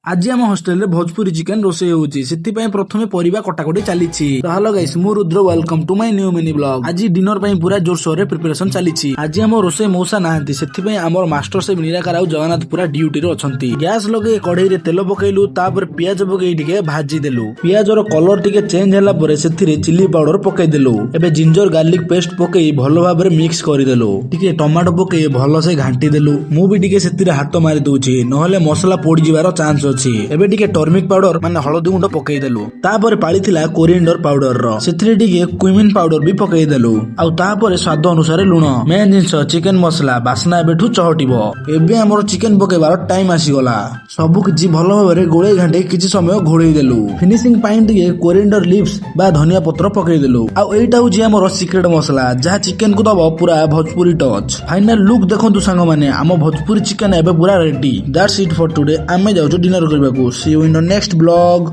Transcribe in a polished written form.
आज आम हॉस्टेल रे भोजपुरी चिकन रोसे होउची सेति प्रथमे परिबा कटाकटी चलीछि। तो हेलो गाइस मु Rudra welcome to my new mini blog. आज डिनर पई पूरा जोर शोर रे प्रिपरेशन चलीछि। आज हम रोसे मौसा नाहंती सेति हमर मास्टर शेफ निराकार आउ जगन्नाथ पूरा ड्यूटी रे अछंती। गैस लगे कढ़ई रे तेल पकेइलु तापर पियाज पकेइ टिके भाजी देलु। पियाज रो कलर टिके चेंज होला परे सेति रे चिली पाउडर पकेइ देलु। एबे जिंजर गार्लिक पेस्ट पकेइ भलो भाबरे मिक्स करि देलु। टिके टमाटो पकेइ भलो से घांटी देलु। मु भी टिके सेति रे हाथ मारि दोछि नहले मसला पोडी जिवार चांस एबे टिके टर्मिक पाउडर माने हळदी गुंड पकेइ देलु। तापर पाळीथिला कोरिएंडर पाउडर रो सेथिरे टिके क्यूमिन पाउडर भी पकेइ देलु। आउ तापर स्वाद अनुसार लुण मेन जिंस चिकन मसला बासना एबेठु चहटिबो। एबे हमर चिकन पकेइबार टाइम आसी गला। सबु किछि भलो भाबरे गोळेइ घांटे किछि समय घोळेइ देलु। फिनिशिंग पाइन टिके कोरिएंडर लीव्स बा धनिया पत्र पकेइ देलु। आउ एटा होछि हमर सीक्रेट मसला जहा चिकन को दबो पूरा भोजपुरी टच। फाइनल लुक देखंतु संग माने हम भोजपुरी चिकन एबे पूरा ready. That's it for today. आमे जाउछु dinner करबाकू। See you in the next vlog.